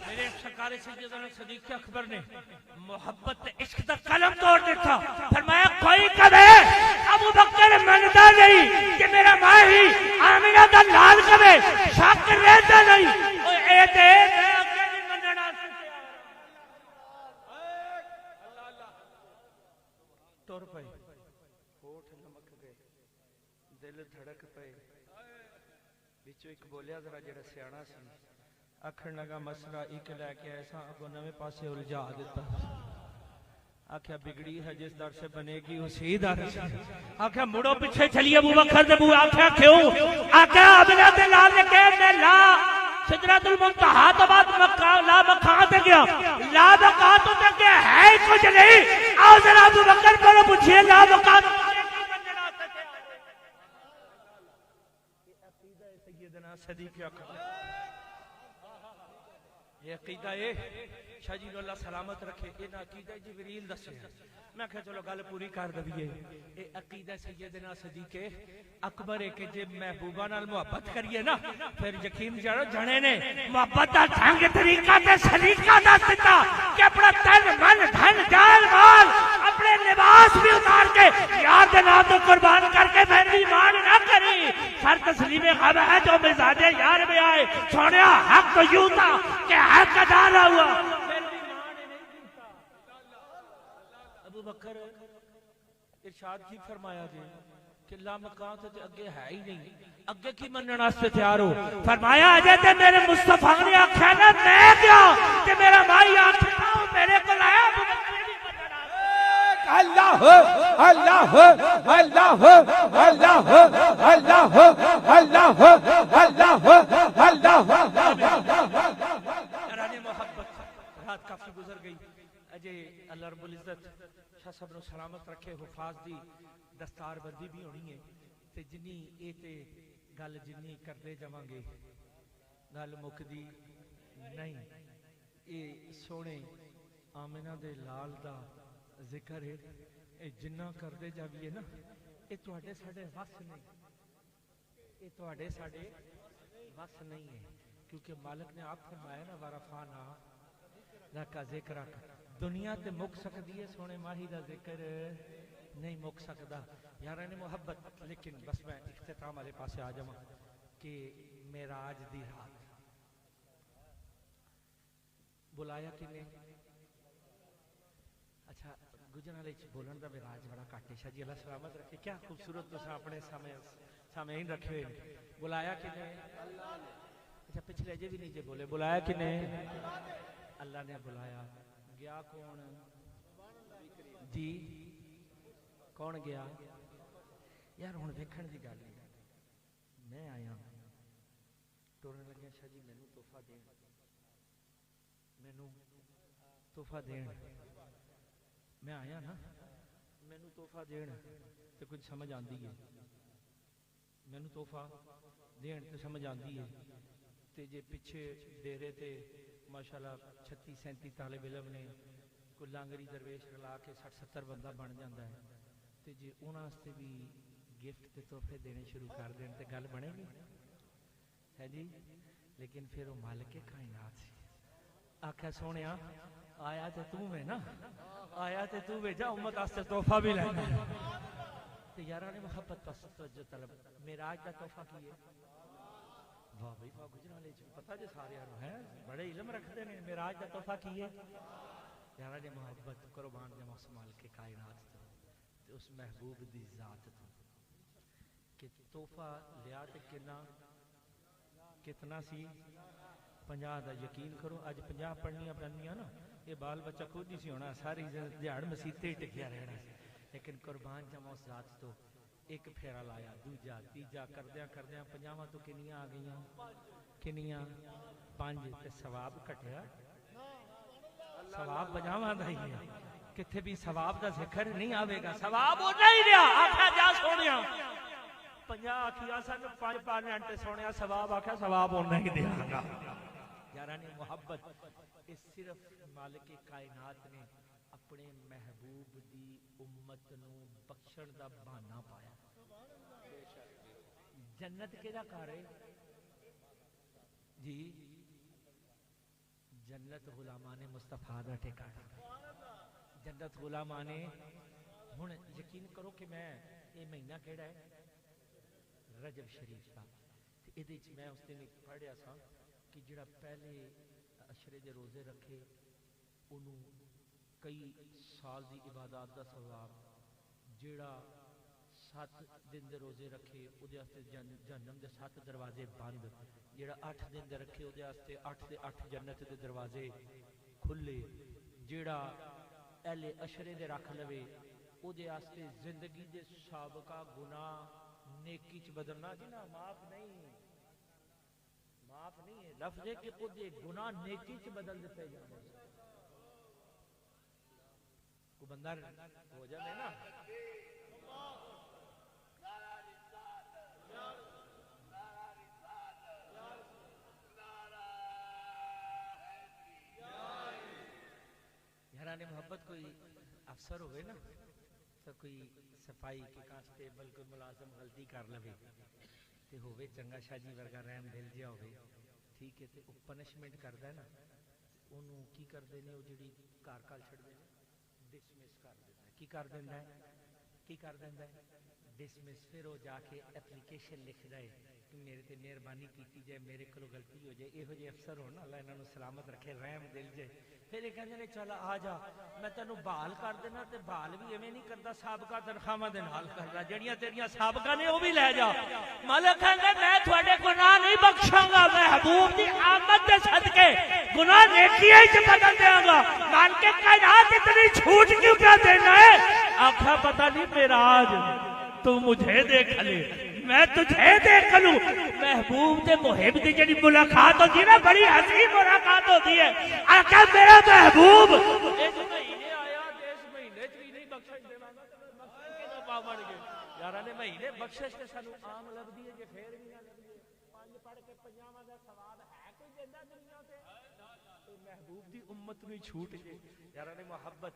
میرے سارے سیدنا صدیق اکبر نے محبت عشق دا قلم توڑ دیتا. فرمایا کوئی کبھی ابو بکر منتا نہیں کہ میرا ماہی آمینہ دا لال کبھی شک رہتا نہیں. اے تے میں اگے نہیں مننا. ٹر پئے ہوٹھ نمک گئے دل دھڑک پئے. بچو ایک بولیا ذرا جڑا سیانا سی آکھن لگا مسئلہ ایک لے کے ایسا اگو نویں پاسے الجھا دیتا. آکھیا بگڑی ہے جس در سے بنے گی اسی در سے. آکھیا مڑو پیچھے چلیے ابو بکر دے بو. آکھیا کیوں؟ آکھیا ابلا دے لال نے کہے میں لا سدرۃ المنتہا تو بعد مقام لا مقام تے گیا. لا مقام تو تے کہ ہے کچھ نہیں. آؤ ذرا ابو بکر کو پوچھئے لا مقام سیدنا صدیق اکبر. یہ عقیدہ ہے شاہ جی اللہ سلامت رکھے. یہ عقیدہ جبریل دسے. میں کہا چلو گل پوری کر دئیے. یہ عقیدہ سیدنا صدیق اکبر ہے کہ جب محبوبہ نال محبت کریے نا پھر یقین جاڑو جنے نے محبت دا ڈھنگ طریقہ تے سلیقہ دس دیتا کہ اپنا تن من دھن جان مال اپنے لباس بھی اتار کے یار دے نام تو قربان کر کے پھر بھی ایمان نہ کری. سر تسلیم غم ہے جو مزاج یار میں آئے. سونیا حق تو یوں تھا کہ حق ادا نہ ہوا. ابو بکر ارشاد کی فرمایا جی کہ لا مقام تے اگے ہے ہی نہیں. اگے کی منن واسطے تیار ہو. فرمایا اجے تے میرے مصطفیٰ نے آکھیا نا میں کیا کہ میرا بھائی آکھیا میرے کو آیا. ابو بکر اللہ اللہ اللہ اللہ اللہ اللہ اللہ کرانی محبت. رات کافی گزر گئی. اجے اللہ رب العزت شاہ صاحب نو سلامت رکھے. حفاظ دی دستار بندی بھی ہونی ہے تے جنی اے تے گل جنی کردے جاواں گے گل مکدی نہیں. اے سونے آمنہ دے لال دا ذکر ہے. اے جنہ کردے جاویے نا اے تواڈے ساڈے وس نہیں. اے تواڈے ساڈے وس نہیں ہے کیونکہ مالک نے آپ فرمایا نا ورفعنا لک ذکرک. دنیا تے مک سکدی ہے سونے ماہی دا ذکر نہیں مک سکدا. یارانی محبت. لیکن بس میں اختتام والے پاسے آ جاواں کہ معراج دی رات بلایا کنے. اچھا گجران والے بولن دا معراج بڑا کٹ ہے. شاہ جی اللہ سلامت رکھے. کیا خوبصورت تساں اپنے سامعین رکھے ہوئے. بلایا کنے؟ اچھا پچھلے جے بھی نہیں جے بولے. بلایا کنے؟ اللہ نے بلایا. گیا کون جی؟ کون گیا یار؟ ہن ویکھن دی گل ہے. میں آیا ٹورن لگیا شاہ جی مینوں تحفہ دین. مینوں تحفہ دین. میں آیا نا مینوں تحفہ دین تے کچھ سمجھ آندی ہے. مینوں تحفہ دین تے سمجھ آندی ہے. تے جے پیچھے ڈیرے تے ماشاءاللہ 36-37 طالب علم نے کوئی لانگری درویش رلا کے 60-70 بندہ بن جاتا ہے تے جے انہاں واسطے بھی گفٹ تے تحفے دینے شروع کر دین تے گل بنے گی ہے جی. لیکن پھر وہ مالک کائنات سی. آکھیا سونیا آیا تے تو میں نا آیا تے تو جا امت واسطے تحفہ بھی لینا. تے یاراں نے محبت پس توجہ طلب. معراج دا تحفہ کی ہے؟ واہ بھائی واہ. گجرالے پتہ جے سارے ہیں بڑے علم رکھتے ہیں. معراج دا تحفہ کی ہے؟ یارا نے محبت قربان جمع سمال کے کائنات تو تے اس محبوب دی ذات تو کہ تحفہ لیا تے کتنا سی 50 دا. یقین کرو اج 50 پڑھنیاں پڑھنیاں نا یہ بال بچہ خود نہیں سی ہونا. ساری دیہڑ مسیتے ہی ٹکیا رہنا. لیکن قربان جمع اس ذات تو ایک پھیرا لایا دوجا تیجا کردیاں 50 تو کنیاں آ گئیاں. کنیاں 5 تے ثواب کٹیا. ثواب 50 دا ہی ہے. کتھے بھی ثواب دا ذکر نہیں آوے گا. ثواب وہ نہیں دیا. آکھا جا سونیا 50 آکھیا سن 5 پارلیمنٹ تے سونیا ثواب. آکھا ثواب وہ نہیں دیا گا. یارانی محبت اس صرف مالک کائنات نے اپنے محبوب دی امت نو بخشن دا بہانہ پایا. جنت کیڑا گھر ہے جی؟ جنت غلامان مصطفیٰ دا ٹھکانا جنت غلامان ہن یقین کرو کہ میں یہ مہینہ کیڑا ہے رجب شریف کا تے ایدے وچ میں اس دن پڑھیا سا کہ جڑا پہلے عشرے دے روزے رکھے انہوں کئی سال دی عبادات دا ثواب جڑا 7 دن دے روزے رکھے او دے واسطے جہنم دے 7 دروازے بند جڑا 8 دن دے رکھے او دے واسطے 8 دے 8 جنت دے دروازے کھلے جڑا اہل عشرے دے رکھ لوے او دے واسطے زندگی دے سابقہ گناہ نیکی چ بدلنا جی نا معاف نہیں ہے لفظ ہے کہ او دے گناہ نیکی چ بدل دیتے جاندے کو بندہ ہو جائے نا یاران محبت کوئی افسر ہوئے نا تو کوئی صفائی کے کانسٹیبل کوئی ملازم غلطی کر لوے تے ہوئے چنگا شاہ جی ورگا رحم دل جیا ہوئے ٹھیک ہے تے پنشمنٹ کردا ہے نا انہوں کی کر دینے وہ جڑی کار چھڑ دینے ڈسمس کر دینا ہے کی کر دینا ہے ڈسمس پھر وہ جا کے اپلیکیشن لکھ دے کہ میرے تے مہربانی کیتی جائے میرے کو غلطی ہو جائے یہ جے افسر ہو نا اللہ انہوں سلامت رکھے رحم دل جائے پھر یہ کہنے چل آ جا میں تینوں بحال کر دینا تے بحال بھی ایویں نہیں کرتا سابقہ تنخواہاں دے نال کردا جڑیاں تیریاں سابقہ نے وہ بھی لے جا مالک کہندا میں تھوڑے گناہ نہیں بخشاں گا محبوب دی آمد دے صدقے گناہ نیکیاں وچ بدل دیاں گا مان کے کائنات اتنی چھوٹ کیوں پیا دینا ہے آکھا پتہ نہیں معراج تو مجھے دیکھ لے میں تجھے دیکھ لوں محبوب دے محب دی جڑی ملاقات ہوتی ہے نا بڑی حسین ملاقات ہوتی ہے آقا میرا محبوب ایک مہینے آیا دیش مہینے چ نہیں بخشش دیواں گا تے بخشش کے نہ پاون گے یاراں نے مہینے بخشش تے سانو عام لبدی ہے کہ پھر بھی نہ لبدی ہے پنج پڑھ کے پنجاواں دا ثواب ہے کوئی دیندا دنیا تے تو محبوب دی امت نوں چھوٹ گئی یاراں نے محبت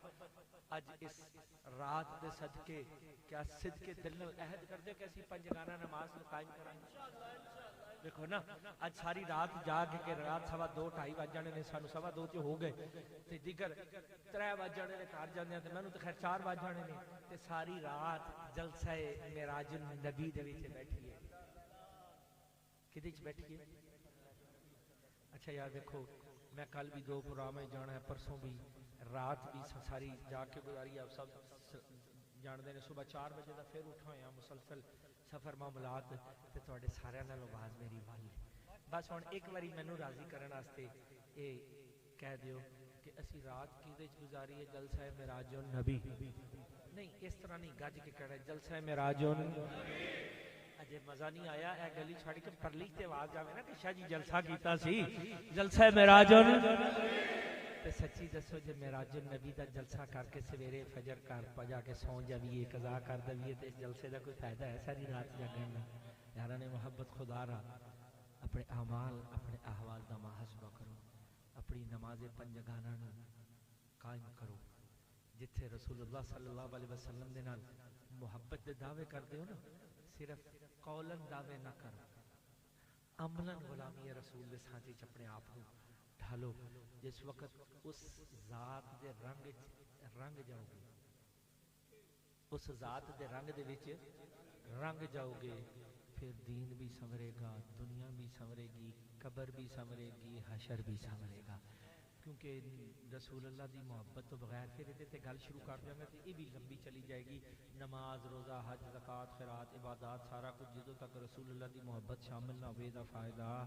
اج اس رات دے صدقے کیا صدقے دل نال عہد کر دے کہ اسی پنجگانہ نماز نو قائم کریں دیکھو نا اج ساری رات جاگ کے رات 2:30 بج جانے نے سانو 2:15 تے ہو گئے تے دیگر 3 بج جانے نے گھر جاندے تے مینوں تے خیر 4 بج جانے نے تے ساری رات جلسہ معراج النبی دے وچ بیٹھی ہے کدے وچ بیٹھی ہے اچھا یار دیکھو میں کل بھی 2 پروگرام جانا ہے پرسوں بھی رات بھی ساری جا کے گزاری آپ سب جاندے نے صبح 4 بجے دا پھر اٹھا ہویا مسلسل سفر معاملات تے تواڈے سارے نال آواز میری وال بس ہن ایک واری مینوں راضی کرن واسطے اے کہہ دیو کہ اسی رات کیدے وچ گزاری ہے جلسہ معراج النبی نہیں اس طرح نہیں گج کے کہنا جلسہ معراج اجے مزہ نہیں آیا اے گلی چھڑ کے پرلی تے آواز آوے نا کہ شاہ جی جلسہ کیتا سی جلسہ معراج تے سچی دسو جے معراج النبی دا جلسہ کر کے سویرے فجر کر پجا کے سو جاویے قضا کر دویے تے اس جلسے دا کوئی فائدہ ہے ساری رات جاگن دا یاراں نے محبت خدا را اپنے اعمال اپنے احوال دا محاسبہ کرو اپنی نماز پنجگانہ نو قائم کرو جتھے رسول اللہ صلی اللہ علیہ وسلم دے نال محبت دے دعوے کر دیو نا صرف قولن دعوے نہ کرو عملاً غلامی رسول دے سانچے اپنے آپ کو ڈھالو جس وقت اس ذات دے رنگ جاؤ گے اس ذات دے رنگ دے وچ رنگ جاؤ گے پھر دین بھی سنورے گا دنیا بھی سنورے گی قبر بھی سنورے گی حشر بھی سنورے گا کیونکہ رسول اللہ دی محبت تو بغیر پھر تے گل شروع کر دیں گے تو یہ بھی لمبی چلی جائے گی نماز روزہ حج زکات خیرات عبادات سارا کچھ جدوں تک رسول اللہ دی محبت شامل نہ ہوئے دا فائدہ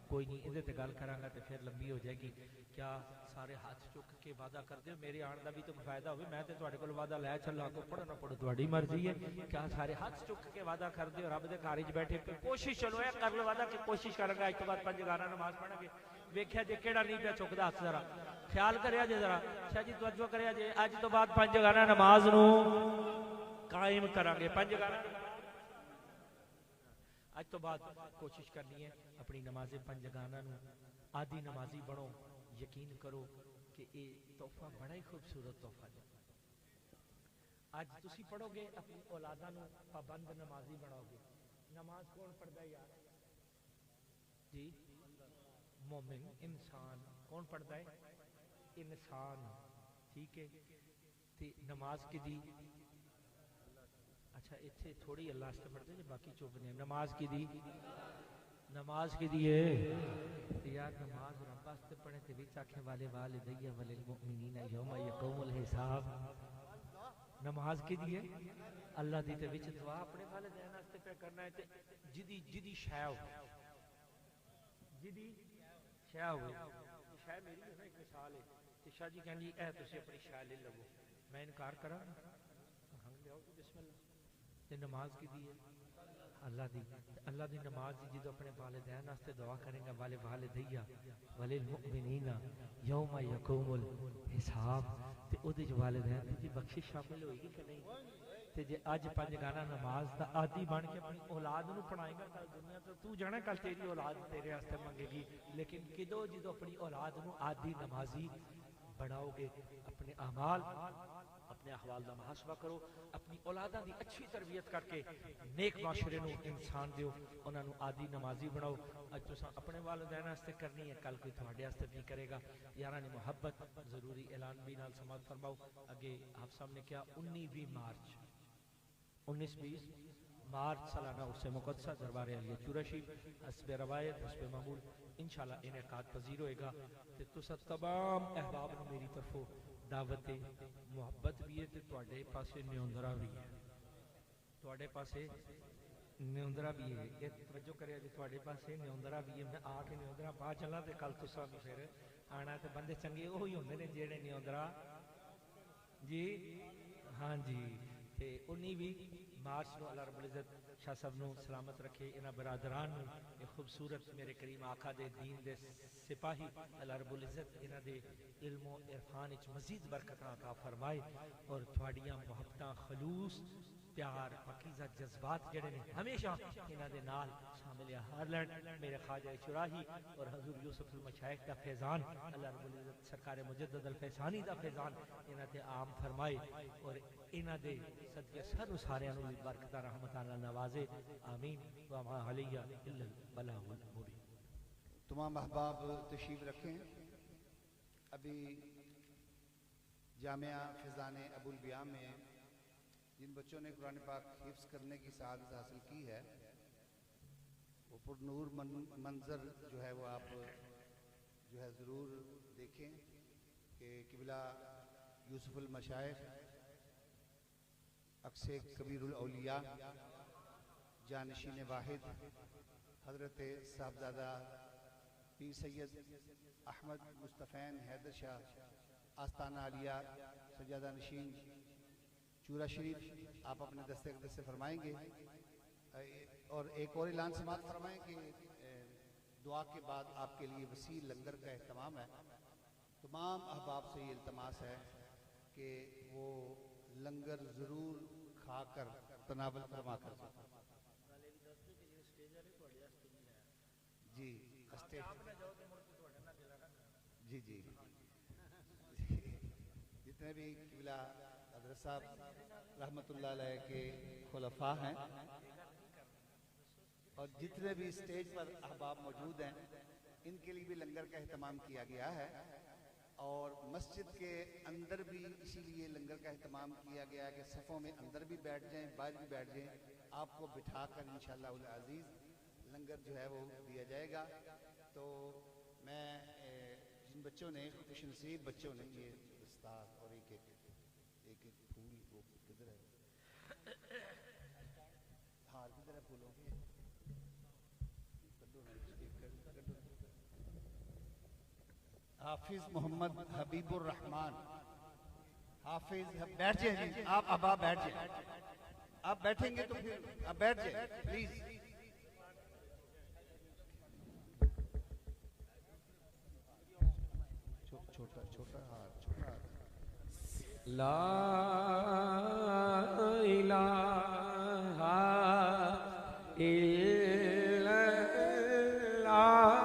کوئی نہیں یہ تے گل کراں گا تے پھر لمبی ہو جائے گی کیا سارے ہاتھ چک کے وعدہ کر دیو میرے آن دا بھی تو فائدہ ہوئے میں تے تواڈے کول وعدہ لے چلا کو پڑھنا پڑو تواڈی مرضی ہے کیا سارے ہاتھ چک کے وعدہ کر دیو رب دے گھر وچ بیٹھے کوشش چلو اے کر لو وعدہ کہ کوشش کریں گا اس تو بعد 5 گانا نماز پڑھیں گے ویکھیا جے کیڑا نہیں پیا چکدا ہاتھ ذرا خیال کریا جے ذرا شاہ جی توجہ کریا جے اج تو بعد 5 گانا نماز نو قائم کریں گے 5 گانا اج تو بعد کوشش کرنی ہے اپنی نماز 5 گانا نو آدھی نمازی بنو یقین کرو کہ یہ تحفہ بڑا ہی خوبصورت تحفہ ہے اج تسی پڑھو گے اپنی اولاداں نو پابند نمازی بناؤ گے نماز کون پڑھدا ہے یار جی مومن انسان کون پڑھتا ہے؟ انسان. ٹھیک ہے. تے نماز کی دی اچھا اتنے تھوڑی اللہ سے پڑھتے ہیں باقی چپ نے. نماز کی دی نماز کی دی ہے یار. نماز رب واسطے پڑھے تے وچ آکھے والے والدیہ وللمؤمنین یوم یقوم الحساب. نماز کی دی ہے اللہ دی تے وچ دعا اپنے والدین واسطے پہ کرنا ہے. تے جدی شے ہو جدی شے ہوئے شے میری ہے نا ایک مثال ہے تے شاہ جی کہیں جی اے تسی اپنی شے لے لو میں انکار کراں ہنگ لیاؤ بسم اللہ. تے نماز کی دی ہے اللہ دی. اللہ دی نماز دی جدو اپنے والدین واسطے دعا کریں گا والے والدیہ وللمؤمنین یوم یقوم الحساب تے او دے والدین دی بخشش شامل ہوئے گی کہ نہیں. تے جے اج 5 گانا نماز دا عادی بن کے اپنی اولاد نو پڑھائے گا کل دنیا تو جانا کل تیری اولاد تیرے واسطے منگے گی. لیکن کدو جدو اپنی اولاد نو عادی نمازی بناؤ گے اپنے اعمال اپنے احوال دا محاسبہ کرو اپنی اولاداں دی اچھی تربیت کر کے نیک معاشرے نو انسان دیو انہاں نو عادی نمازی بناؤ. اج تساں اپنے والدین واسطے کرنی ہے کل کوئی تہاڈے واسطے بھی کرے گا. یاراں نے محبت ضروری اعلان بھی نال سماعت فرماؤ. اگے آپ صاحب نے کیا 19-20 مارچ 19-20 مارچ سالانہ عرس مقدسہ دربار علیہ چورا شریف حسب روایت حسب معمول انشاءاللہ انعقاد پذیر ہوئے گا. تے تساں تمام احباب نے میری طرفوں دعوت محبت بھی ہے تے تواڈے پاسے نیوندرا بھی ہے. تواڈے پاسے نیوندرا بھی ہے. یہ توجہ کرے جی تواڈے پاسے نیوندرا بھی ہے. میں آ کے نیوندرا پا چلا تے کل تساں بھی پھر آنا تے بندے چنگے وہی ہوندے نے جڑے نیوندرا جی ہاں جی. تے 19-20 مارچ نو اللہ رب العزت شاہ صاحب نو سلامت رکھے. انہاں برادران نو یہ خوبصورت میرے کریم آقا دے دین دے سپاہی اللہ رب العزت انہاں دے علم و عرفان وچ مزید برکتاں عطا فرمائے اور تھوڑیاں محبتاں خلوص پیار پاکیزہ جذبات جڑے نے ہمیشہ انہاں دے نال شامل ہارلینڈ میرے خواجہ چراہی اور حضور یوسف المشائخ دا فیضان اللہ رب العزت سرکار مجدد الفیضانی دا فیضان انہاں تے عام فرمائے اور انہاں دے صدقے سر ساریاں نو برکتاں رحمتاں نال نوازے. آمین. وما علیہ الا البلاغ المبین. تمام احباب تشریف رکھیں. ابھی جامعہ فیضان ابو البیاں میں جن بچوں نے قرآن پاک حفظ کرنے کی سعادت حاصل کی ہے وہ پر نور منظر جو ہے وہ آپ جو ہے ضرور دیکھیں کہ قبلہ یوسف المشائخ اقص کبیر الاولیاء جانشین واحد حضرت صاحبزادہ پیر سید احمد مصطفین حیدر شاہ آستانہ عالیہ سجادہ نشین چورا شریف آپ اپنے دستے اقدس سے فرمائیں گے. اور ایک اور اعلان سماعت فرمائیں کہ دعا کے بعد آپ کے لیے وسیع لنگر کا اہتمام ہے. تمام احباب سے یہ التماس ہے کہ وہ لنگر ضرور کھا کر تناول فرما کر جی جی جی جتنے بھی قبلہ حضرت صاحب رحمت اللہ علیہ کے خلفاء ہیں اور جتنے بھی اسٹیج پر احباب موجود ہیں ان کے لیے بھی لنگر کا اہتمام کیا گیا ہے. اور مسجد کے اندر بھی اسی لیے لنگر کا اہتمام کیا گیا کہ صفوں میں اندر بھی بیٹھ جائیں باہر بھی بیٹھ جائیں. آپ کو بٹھا کر انشاءاللہ العزیز لنگر جو ہے وہ دیا جائے گا. تو میں جن بچوں نے خوش نصیب بچوں نے یہ دستار اور ایک پھول وہ کدھر ہے ہار کدھر ہے پھولوں کے حافظ محمد حبیب الرحمان حافظ بیٹھ جائیں جی آپ اب آپ بیٹھ جائیں آپ بیٹھیں گے تو پھر آپ بیٹھ جائیں پلیز. چھوٹا چھوٹا ہار چھوٹا ہار. لا الہ الا اللہ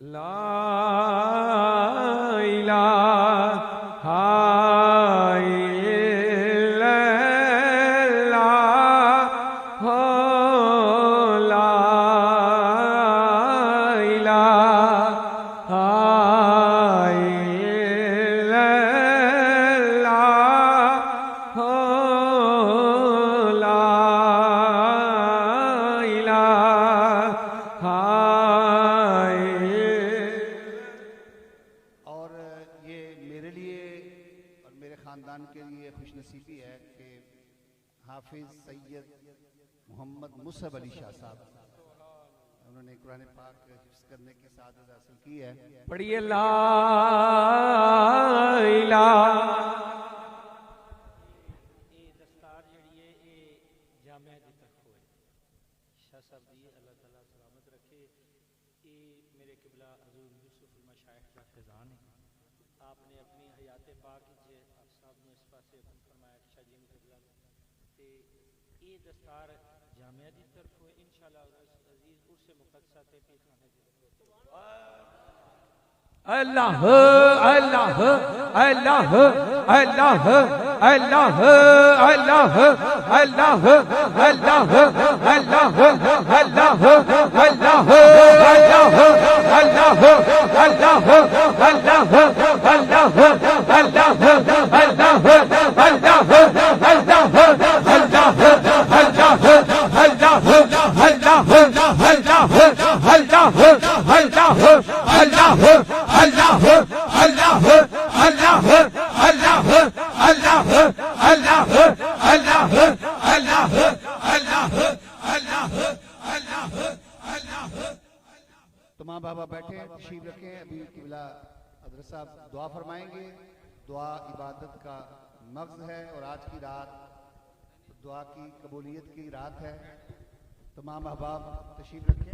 لا إله إلا الله لا إله إلا الله لا إله اور یہ میرے لیے اور میرے خاندان کے لیے خوش نصیبی ہے کہ حافظ سید محمد مصعب علی شاہ صاحب انہوں نے قرآن پاک حفظ کرنے کی سعادت حاصل کی ہے. پڑھیے لا الہ. یہ دستار جڑی ہے یہ جامعہ دی طرف ہوئے شاہ صاحب دی اللہ تعالیٰ سلامت رکھے. یہ میرے قبلہ حضور یوسف المشائخ کا فیضان ہے. آپ نے اپنی حیات پاک جے آپ صاحب نے اس پاسے حکم فرمایا کہ شاہ جی قبلہ تے یہ دستار جامعہ دی طرف ہوئے انشاءاللہ عزیز عرص مقدسہ تے پیر خانہ دی طرف. اللہ اللہ اللہ اللہ اللہ اللہ اللہ اللہ اللہ تمام بابا بیٹھے تشریف رکھیں. ابھی قبلہ حضرت صاحب دعا فرمائیں گے. دعا عبادت کا مغز ہے اور آج کی رات دعا کی قبولیت کی رات ہے. تمام احباب تشریف رکھیں.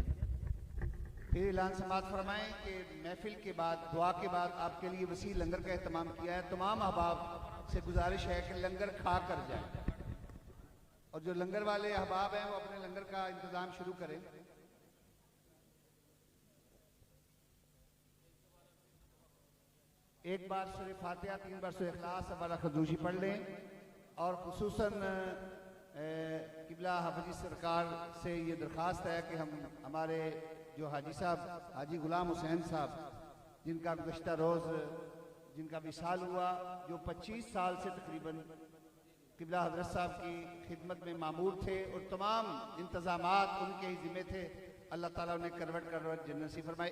پھر اعلان سماعت فرمائیں کہ محفل کے بعد دعا کے بعد آپ کے لیے وسیع لنگر کا اہتمام کیا ہے. تمام احباب سے گزارش ہے کہ لنگر کھا کر جائیں اور جو لنگر والے احباب ہیں وہ اپنے لنگر کا انتظام شروع کریں. ایک بار سورہ فاتحہ 3 بار سورہ اخلاص ہمارا خدوشی پڑھ لیں اور خصوصاً قبلہ حافظ سرکار سے یہ درخواست ہے کہ ہمارے جو حاجی صاحب حاجی غلام حسین صاحب جن کا گزشتہ روز جن کا وصال ہوا جو 25 سال سے تقریباً قبلہ حضرت صاحب کی خدمت میں مامور تھے اور تمام انتظامات ان کے ہی ذمہ تھے. اللہ تعالیٰ انہیں کروٹ جنت نصیب فرمائے.